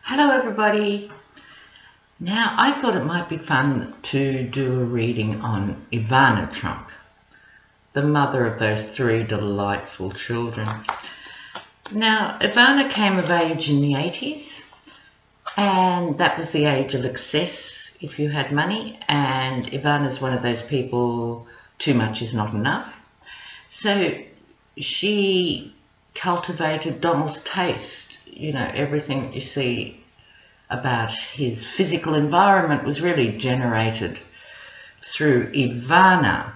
Hello everybody. Now I thought it might be fun to do a reading on Ivana Trump, the mother of those three delightful children. Now Ivana came of age in the 80s, and that was the age of excess if you had money, and Ivana's one of those people, too much is not enough. So she cultivated Donald's taste. You know, everything that you see about his physical environment was really generated through Ivana.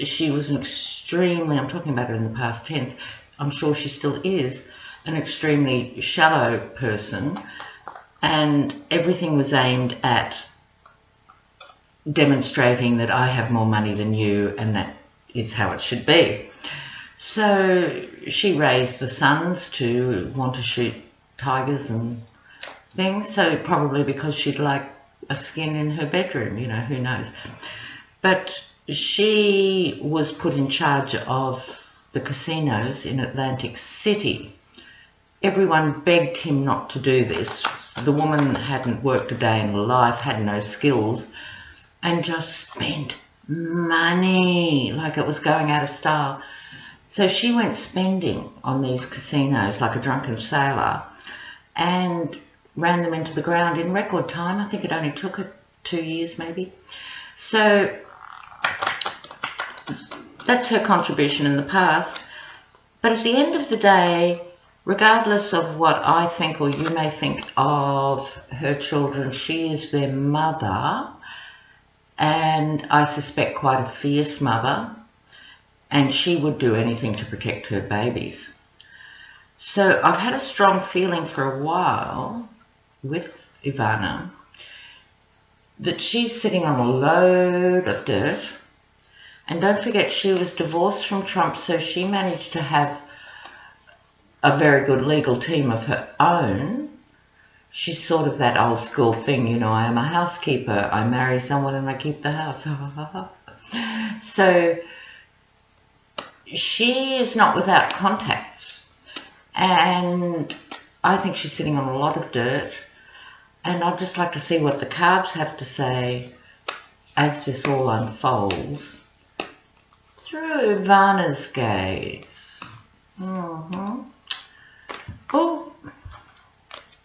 She was an extremely, I'm talking about her in the past tense, I'm sure she still is, an extremely shallow person, and everything was aimed at demonstrating that I have more money than you and that is how it should be. So she raised the sons to want to shoot tigers and things, so probably because she'd like a skin in her bedroom, you know, who knows. But she was put in charge of the casinos in Atlantic City. Everyone begged him not to do this. The woman hadn't worked a day in her life, had no skills, and just spent money like it was going out of style. So she went spending on these casinos like a drunken sailor and ran them into the ground in record time. I think it only took her 2 years maybe. So that's her contribution in the past. But at the end of the day, regardless of what I think or you may think of her children, she is their mother, and I suspect quite a fierce mother, and she would do anything to protect her babies. So I've had a strong feeling for a while with Ivana that she's sitting on a load of dirt. And don't forget, she was divorced from Trump, so she managed to have a very good legal team of her own. She's sort of that old school thing, you know, I am a housekeeper, I marry someone and I keep the house. So she is not without contacts, and I think she's sitting on a lot of dirt, and I'd just like to see what the cards have to say as this all unfolds through Ivana's gaze. Oh,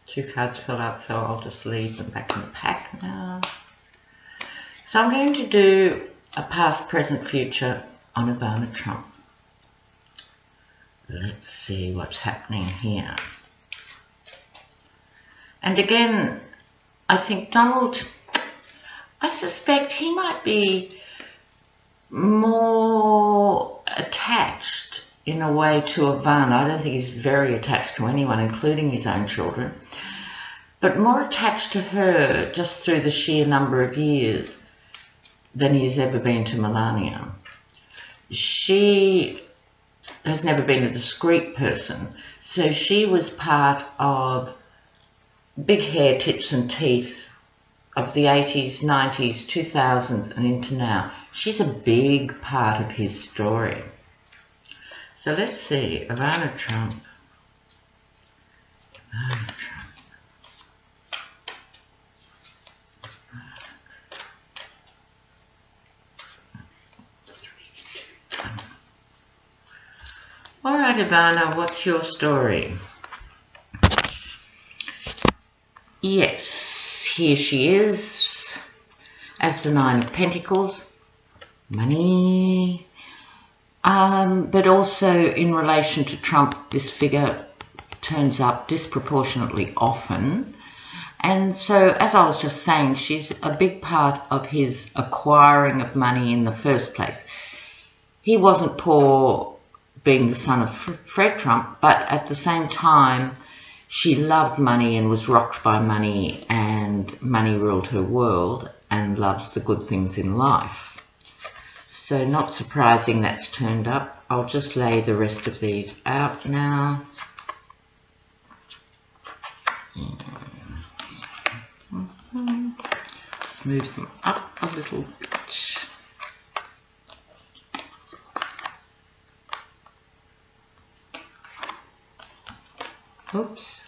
2 cards fell out, so I'll just leave them back in the pack now. So I'm going to do a past, present, future on Ivana Trump. Let's see what's happening here. And again, I think Donald, I suspect he might be more attached in a way to Ivana. I don't think he's very attached to anyone, including his own children, but more attached to her just through the sheer number of years than he has ever been to Melania. She has never been a discreet person, so she was part of big hair, tits and teeth of the 80s, 90s, 2000s and into now. She's a big part of his story. So let's see, Ivana Trump. Ivana Trump. All right, Ivana, what's your story? Yes, here she is as the 9 of Pentacles, money, but also in relation to Trump, this figure turns up disproportionately often. And so, as I was just saying, she's a big part of his acquiring of money in the first place. He wasn't poor being the son of Fred Trump, but at the same time, she loved money and was rocked by money, and money ruled her world, and loves the good things in life. So not surprising that's turned up. I'll just lay the rest of these out now. Let's move them up a little bit. Oops.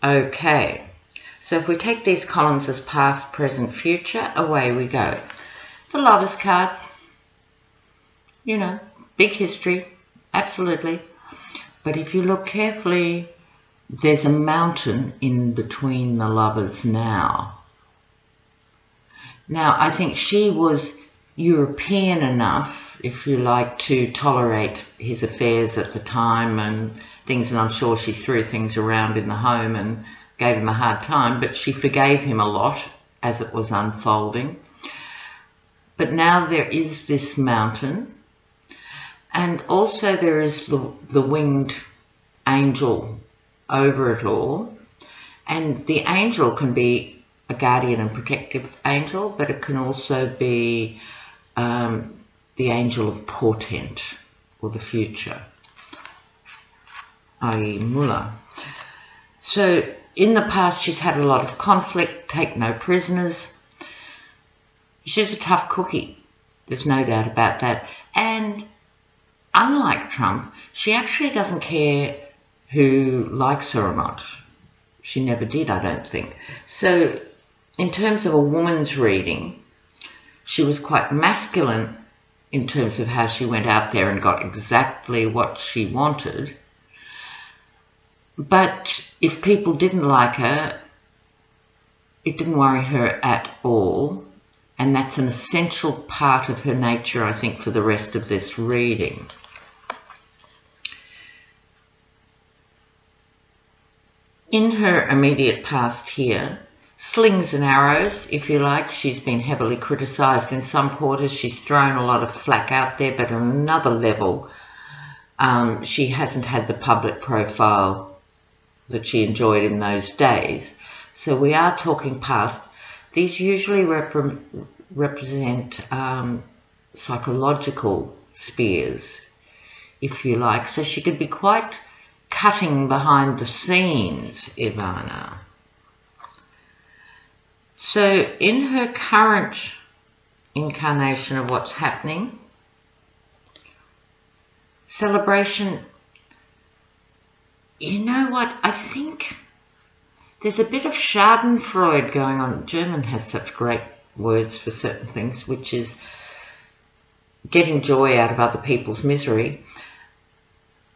Okay, so if we take these columns as past, present, future, away we go. The Lovers card, you know, big history, absolutely. But if you look carefully, there's a mountain in between the lovers now. Now, I think she was European enough, if you like, to tolerate his affairs at the time and things, and I'm sure she threw things around in the home and gave him a hard time, but she forgave him a lot as it was unfolding. But now there is this mountain, and also there is the winged angel over it all, and the angel can be a guardian and protective angel, but it can also be the angel of portent or the future, i.e. Muller. So in the past she's had a lot of conflict, take no prisoners. She's a tough cookie, there's no doubt about that. And unlike Trump, she actually doesn't care who likes her or not. She never did, I don't think. So in terms of a woman's reading, she was quite masculine in terms of how she went out there and got exactly what she wanted. But if people didn't like her, it didn't worry her at all. And that's an essential part of her nature, I think, for the rest of this reading. In her immediate past here, slings and arrows, if you like. She's been heavily criticised in some quarters. She's thrown a lot of flack out there, but on another level, she hasn't had the public profile that she enjoyed in those days. So we are talking past. These usually represent psychological spears, if you like. So she could be quite cutting behind the scenes, Ivana. So in her current incarnation of what's happening, celebration, you know what, I think there's a bit of Schadenfreude going on. German has such great words for certain things, which is getting joy out of other people's misery.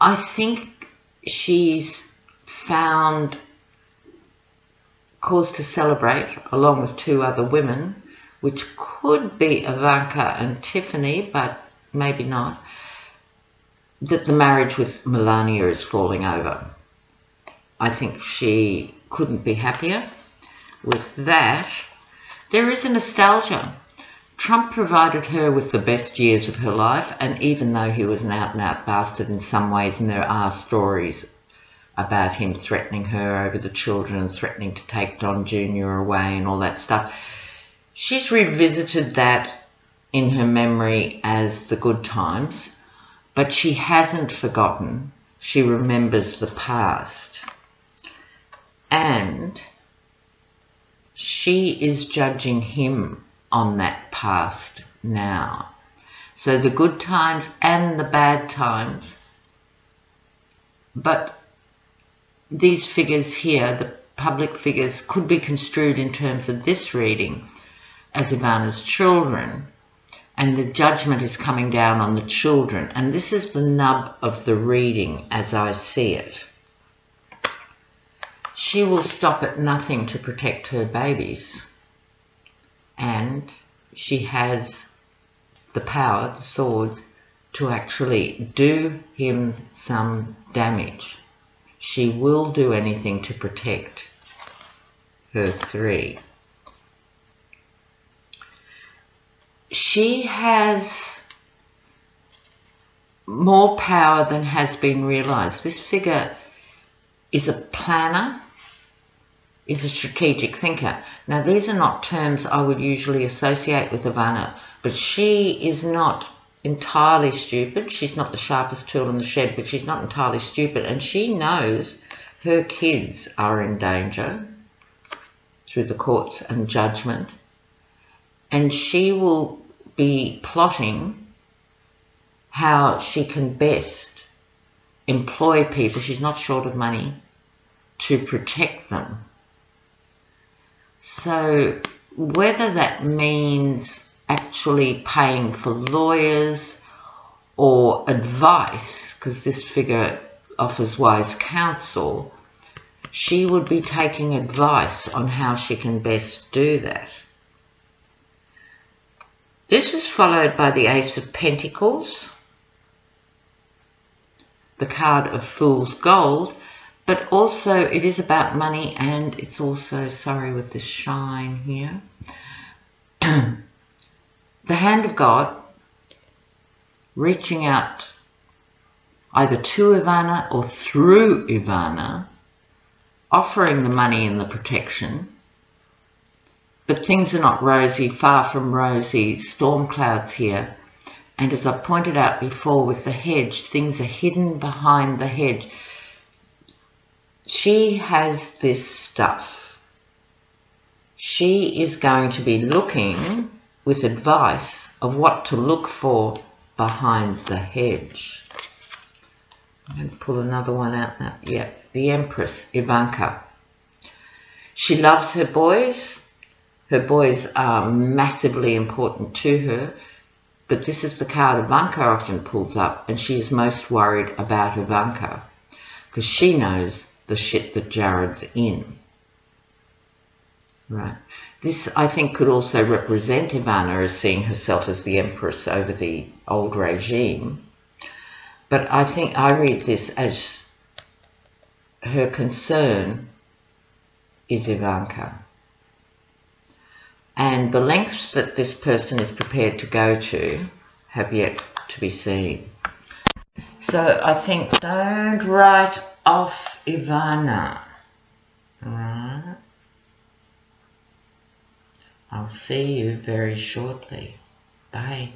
I think she's found cause to celebrate, along with two other women, which could be Ivanka and Tiffany, but maybe not, that the marriage with Melania is falling over. I think she couldn't be happier with that. There is a nostalgia. Trump provided her with the best years of her life, and even though he was an out-and-out bastard in some ways, and there are stories about him threatening her over the children and threatening to take Don Jr. away and all that stuff, she's revisited that in her memory as the good times, but she hasn't forgotten. She remembers the past. And she is judging him on that past now. So the good times and the bad times. But these figures here, the public figures, could be construed in terms of this reading as Ivana's children, and the judgment is coming down on the children. And this is the nub of the reading as I see it. She will stop at nothing to protect her babies, and she has the power, the swords, to actually do him some damage. She will do anything to protect her three. She has more power than has been realised. This figure is a planner, is a strategic thinker. Now, these are not terms I would usually associate with Ivana, but she is not entirely stupid. She's not the sharpest tool in the shed, but she's not entirely stupid, and she knows her kids are in danger through the courts and judgment, and she will be plotting how she can best employ people, she's not short of money, to protect them. So whether that means actually paying for lawyers or advice, because this figure offers wise counsel, she would be taking advice on how she can best do that. This is followed by the Ace of Pentacles, the card of Fool's Gold, but also it is about money, and it's also, sorry with the shine here, the Hand of God reaching out either to Ivana or through Ivana, offering the money and the protection. But things are not rosy, far from rosy, storm clouds here. And as I pointed out before with the hedge, things are hidden behind the hedge. She has this stuff. She is going to be looking with advice of what to look for behind the hedge. I'm going to pull another one out now. Yeah, the Empress, Ivanka. She loves her boys. Her boys are massively important to her, but this is the card Ivanka often pulls up, and she is most worried about Ivanka because she knows the shit that Jared's in. Right. This, I think, could also represent Ivana as seeing herself as the Empress over the old regime. But I think I read this as her concern is Ivanka. And the lengths that this person is prepared to go to have yet to be seen. So I think don't write off Ivana. Alright. I'll see you very shortly. Bye.